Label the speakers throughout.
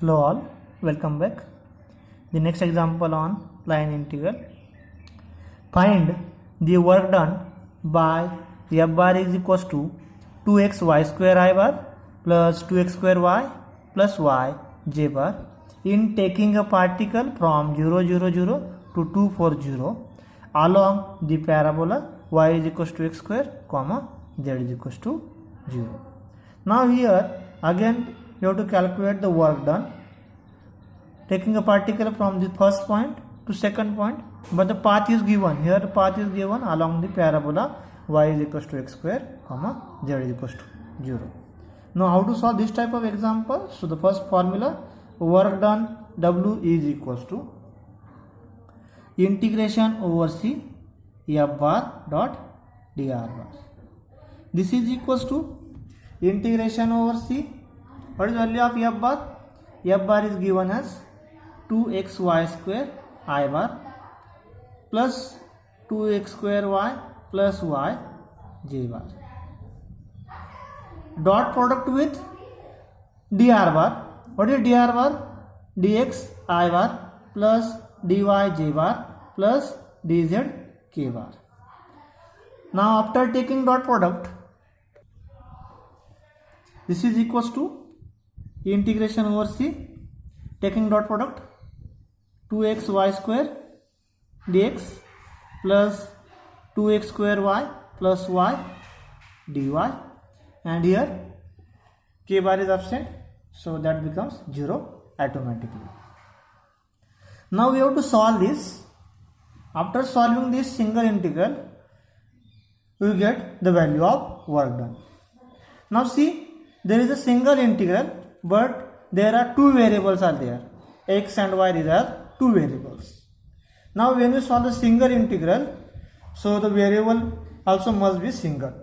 Speaker 1: Hello all, welcome back. The next example on line integral. Find the work done by f bar is equals to 2x y square I bar plus 2x square y plus y j bar in taking a particle from 0 0 0 to 2 4 0 along the parabola y is equals to x square comma z is equals to 0. Now here again you have to calculate the work done taking a particle from the first point to second point, but the path is given. Here the path is given along the parabola y is equals to x square comma z is equals to 0. Now how to solve this type of example? So the first formula, work done W is equals to integration over C f bar dot dr bar. This is equals to integration over C. What is value of f bar? F bar is given as 2xy square I bar plus 2x square y plus y j bar. Dot product with dr bar. What is dr bar? dx I bar plus dy j bar plus dz k bar. Now after taking dot product, this is equals to integration over C, taking dot product 2x y square dx plus 2x square y plus y dy, and here k bar is absent, so that becomes 0 automatically. Now we have to solve this. After solving this single integral, we will get the value of work done. Now see, there is a single integral, but there are two variables are there, x and y. These are two variables. Now when you solve the single integral, so the variable also must be single.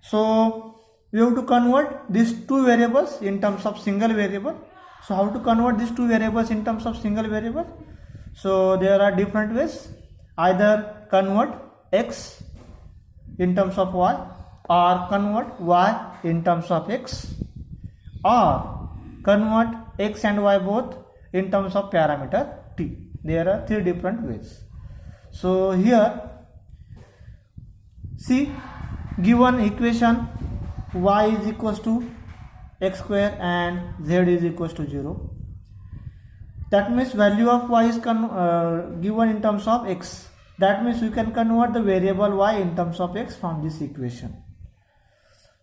Speaker 1: So we have to convert these two variables in terms of single variable. So how to convert these two variables in terms of single variable? So there are different ways. Either convert x in terms of y, or convert y in terms of x, or convert x and y both in terms of parameter t. There are three different ways. So here see, given equation y is equals to x square and z is equals to 0. That means value of y is given in terms of x. That means we can convert the variable y in terms of x from this equation.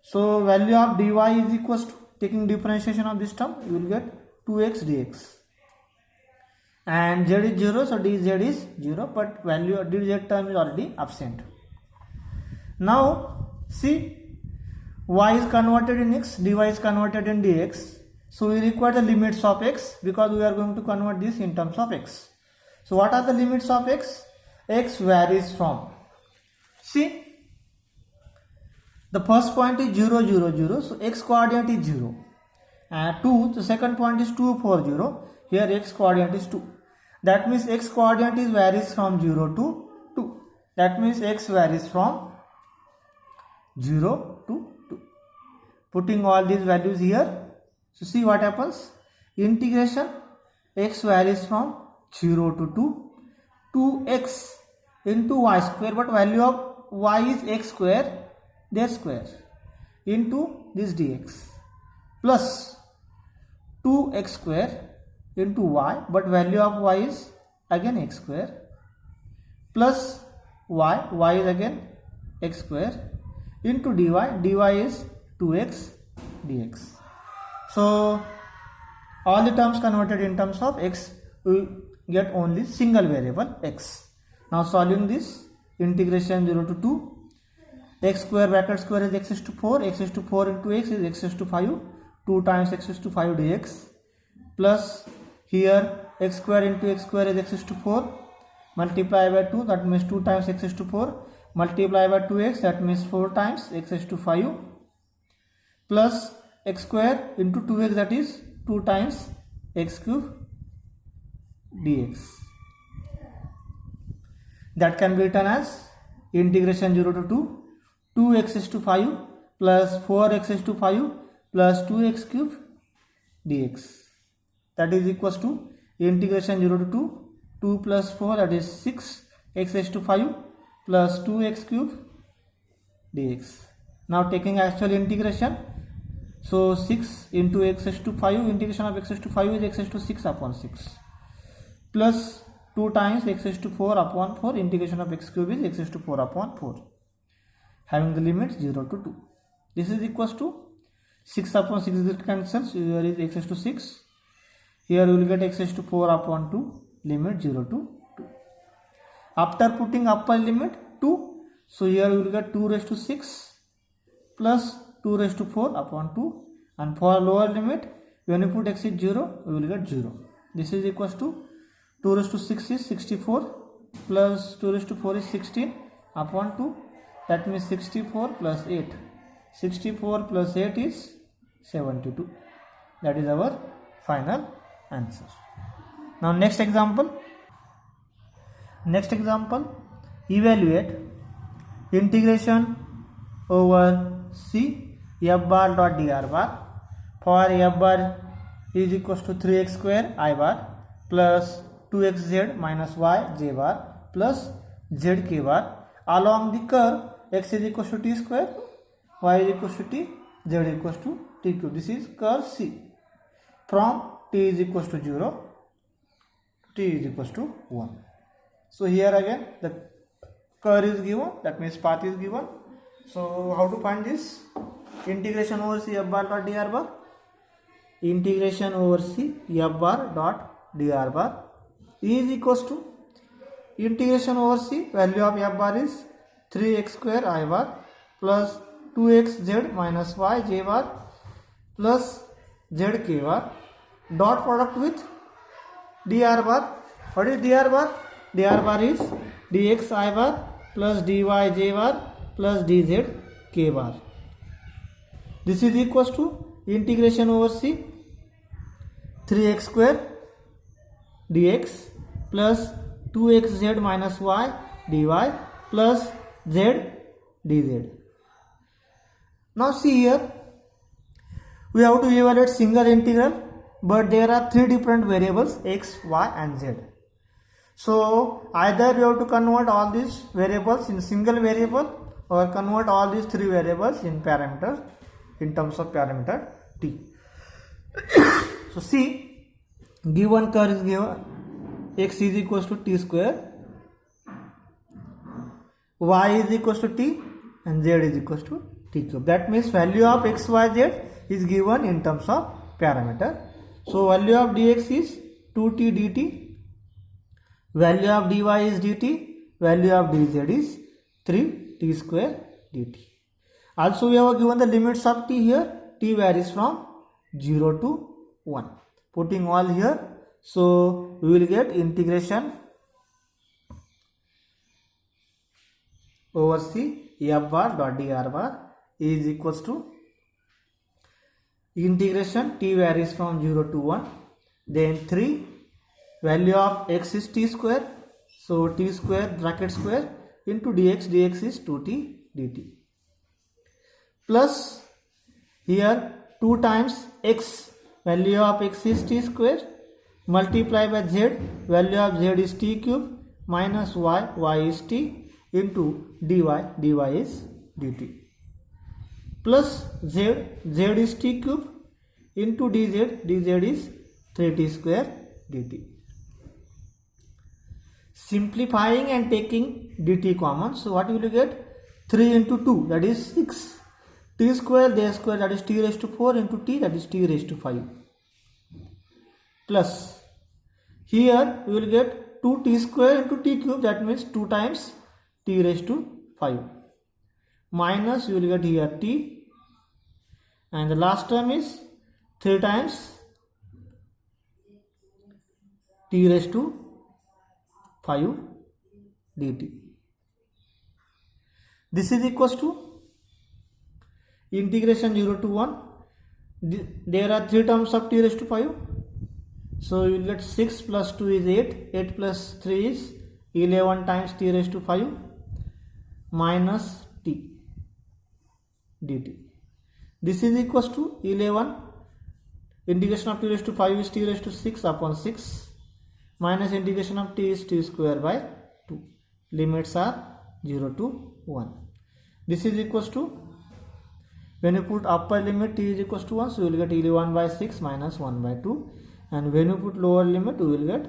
Speaker 1: So value of dy is equals to, taking differentiation of this term, you will get 2x dx, and z is 0, so dz is 0, but value of dz term is already absent. Now see, y is converted in x, dy is converted in dx, so we require the limits of x because we are going to convert this in terms of x. So what are the limits of x? X varies from, see, the first point is 0 0 0, so x coordinate is 0, and 2, the second point is 2 4 0, here x coordinate is 2. That means x coordinate is varies from 0 to 2. That means x varies from 0 to 2. Putting all these values here, so see what happens. Integration x varies from 0 to 2x into y square, but value of y is x square, their square, into this dx, plus 2x square into y, but value of y is again x square, plus y is again x square, into dy is 2x dx. So all the terms converted in terms of x, we get only single variable x. Now solving this, integration 0 to 2, x square bracket square is x is to 4, x is to 4 into x is x is to 5, 2 times x is to 5 dx, plus here x square into x square is x is to 4, multiply by 2, that means 2 times x is to 4, multiply by 2x, that means 4 times x is to 5, plus x square into 2x, that is 2 times x cube dx. That can be written as integration 0 to 2, 2x is to 5 plus 4x is to 5 plus 2x cube dx. That is equals to integration 0 to 2 plus 4, that is 6 x raised to 5 plus 2x cube dx. Now taking actual integration, so 6 into x raised to 5, integration of x raised to 5 is x raised to 6 upon 6 plus 2 times x raised to 4 upon 4, integration of x cube is x raised to 4 upon 4, having the limits 0 to 2. This is equals to 6 upon 6 is cancelled, so here is x raised to 6. Here we will get x raised to 4 upon 2, limit 0 to 2. After putting upper limit 2, so here we will get 2 raised to 6 plus 2 raised to 4 upon 2, and for lower limit, when you put x is 0, we will get 0. This is equals to 2 raised to 6 is 64 plus 2 raised to 4 is 16 upon 2, that means 64 plus 8. 64 plus 8 is 72. That is our final answer. Now next example. Evaluate integration over c f bar dot dr bar for f bar is equals to 3x square I bar plus 2xz minus y j bar plus z k bar along the curve x is equals to t square, y is equals to t, z is equals to t cube. This is curve C from t is equals to 0, t is equals to 1. So here again the curve is given, that means path is given. So how to find this? Integration over c f bar dot dr bar. Integration over c f bar dot dr bar is equals to integration over c, value of f bar is 3x square I bar plus 2xz minus y j bar plus z k bar dot product with dr bar. What is dr bar? dr bar is dx I bar plus dy j bar plus dz k bar. This is equals to integration over c 3x square dx plus 2xz minus y dy plus z dz. Now see here, we have to evaluate single integral, but there are three different variables x, y and z. So either we have to convert all these variables in single variable or convert all these three variables in parameter, in terms of parameter t. So see, given curve is given, x is equals to t square, y is equals to t and z is equals to t cube. That means value of x, y, z is given in terms of parameter. So value of dx is 2t dt, value of dy is dt, value of dz is 3t square dt. Also we have given the limits of t here, t varies from 0 to 1. Putting all here, so we will get integration over c f bar dot dr bar is equals to integration t varies from 0 to 1, then 3, value of x is t square, so t square bracket square into dx, dx is 2t dt, plus here 2 times x, value of x is t square, multiply by z, value of z is t cube minus y, y is t into dy, dy is dt, plus z, z is t cube into dz, dz is 3t square dt. Simplifying and taking dt common, so what will you get? 3 into 2, that is 6, t square, d square, that is t raised to 4 into t, that is t raised to 5, plus here we will get 2t square into t cube, that means 2 times t raised to 5, minus you will get here t, and the last term is 3 times t raised to 5 dt. This is equals to integration 0 to 1. There are 3 terms of t raised to 5. So you will get 6 plus 2 is 8. 8 plus 3 is 11 times t raised to 5 minus t dt. This is equals to 11 Integration of t raised to 5 is t raised to 6 upon 6 minus integration of t is t square by 2. Limits are 0 to 1. This is equals to, when you put upper limit t is equals to 1, so you will get e1 by 6 minus 1 by 2, and when you put lower limit you will get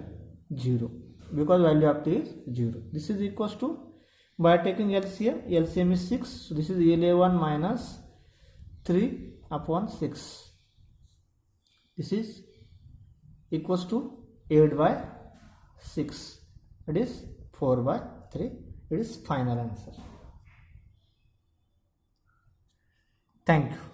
Speaker 1: 0 because value of t is 0. This is equals to, by taking LCM is 6, so this is L1 minus 3 upon 6. This is equals to 8 by 6. It is 4 by 3. It is final answer. Thank you.